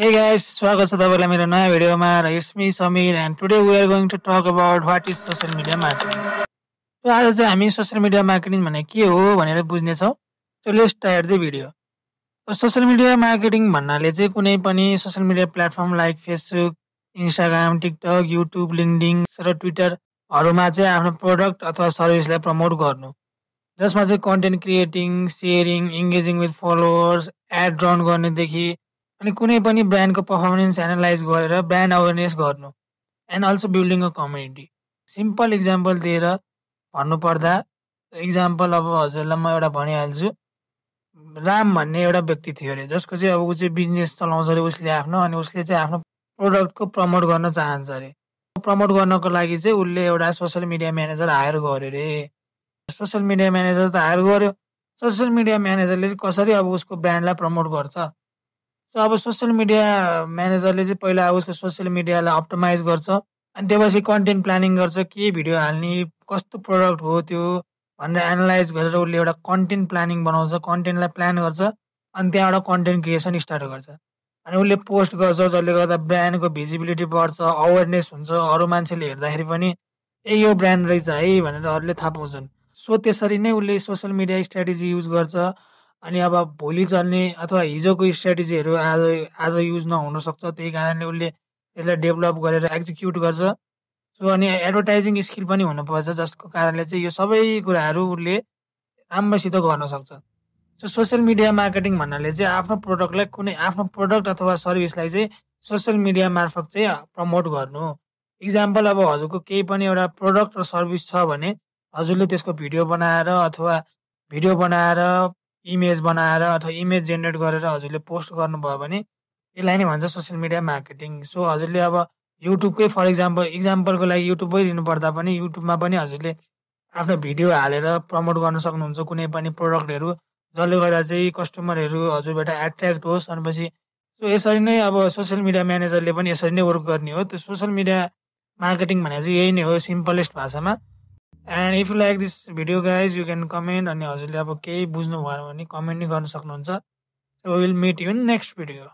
Hey guys, स्वागत छ तपाईलाई मेरो नयाँ भिडियोमा र it's me Sameer and today we are going to talk about what is social media marketing. So आज चाहिँ हामी सोशल मिडिया मार्केटिङ भने के हो भनेर बुझ्ने छौं। So let's start the video. Social media marketing भन्नाले चाहिँ कुनै पनि social media platform like Facebook, Instagram, TikTok, YouTube, LinkedIn र ट्विटरहरुमा चाहिँ आफ्नो प्रोडक्ट अथवा सर्भिसलाई प्रमोट गर्नु। जसमा चाहिँ content creating, sharing, engaging with followers, ad run गर्नेदेखि अनि कुनै पनि ब्रान्डको पर्फर्मेन्स एनालाइज गरेर ब्रान्ड अवेरनेस गर्नु and also building a community. Simple example दिएर भन्नुपर्दा इक्जाम्पल अब हजुरलाई म एउटा भनिहाल्छु। राम भन्ने एउटा व्यक्ति थियो अरे जसको चाहिँ अब ऊ चाहिँ बिजनेस चलाउँछ अरे उसले आफ्नो, अनि उसले चाहिँ आफ्नो प्रोडक्टको प्रमोट गर्न चाहन्छ अरे। प्रमोट गर्नको लागि चाहिँ उसले एउटा सोशल मिडिया म्यानेजर हायर गर्यो अरे। सोशल मिडिया म्यानेजर त हायर गर्यो। सोशल मिडिया म्यानेजरले चाहिँ कसरी अब उसको ब्रान्डलाई प्रमोट गर्छ। सो अब सोशल मिडिया म्यानेजरले चाहिँ पहिला उसको सोशल मिडियालाई अप्टिमाइज गर्छ, अनि त्यसपछि कन्टेन्ट प्लानिङ गर्छ, के भिडियो हाल्ने, कस्तो प्रोडक्ट हो त्यो भनेर एनालाइज गरेर उसले एउटा कन्टेन्ट प्लानिङ बनाउँछ, कन्टेन्टलाई प्लान गर्छ, अनि त्यहाँबाट कन्टेन्ट क्रिएसन स्टार्ट गर्छ। अनि उसले पोस्ट गर्छ जसले गर्दा ब्रान्डको भिजिबिलिटी बढ्छ, अवेरनेस हुन्छ, अरू मान्छेले हेर्दाखेरि पनि ए यो ब्रान्ड रहेछ है भनेर अरूले थाहा पाउँछन्। सो त्यसरी नै उसले सोशल मिडिया स्ट्र्याटेजी युज गर्छ। अनि अब भोलि चल्ने अथवा हिजोको स्ट्र्याटेजीहरू आज आज युज नहुन सक्छ, त्यही कारणले उसले त्यसलाई डेभलप गरेर एक्जिक्युट गर्छ। सो अनि एडभर्टाइजिङ स्किल पनि हुनुपर्छ, जसको कारणले चाहिँ यो सबै कुराहरू उसले राम्रोसित गर्न सक्छ। सो सोशल मिडिया मार्केटिङ भन्नाले चाहिँ आफ्नो प्रोडक्ट अथवा सर्भिसलाई चाहिँ सोशल मिडिया मार्फत चाहिँ प्रमोट गर्नु। इक्जाम्पल अब हजुरको केही पनि एउटा प्रोडक्ट र सर्भिस छ भने हजुरले त्यसको भिडियो बनाएर इमेज बनाएर अथवा इमेज जेनेरेट गरेर हजुरले पोस्ट गर्नुभयो भने यसलाई नै भन्छ सोशल मिडिया मार्केटिङ। सो हजुरले अब युट्युबकै फर इक्जाम्पलको लागि युट्युबमै लिनु पर्दा पनि युट्युबमा पनि हजुरले आफ्नो भिडियो हालेर प्रमोट गर्न सक्नुहुन्छ कुनै पनि प्रोडक्टहरू, जसले गर्दा चाहिँ कस्टमरहरू हजुरबाट एट्र्याक्ट होस्। भनेपछि सो यसरी नै अब सोशल मिडिया म्यानेजरले पनि यसरी नै वर्क गर्ने हो। त्यो सोशल मिडिया मार्केटिङ भने चाहिँ यही नै हो सिम्पलेस्ट भाषामा। And if you like this video guys you can comment, अनि हजुरले अब केही बुझ्नु भएन भने कमेन्ट नै गर्न सक्नुहुन्छ। So we will meet you in next video.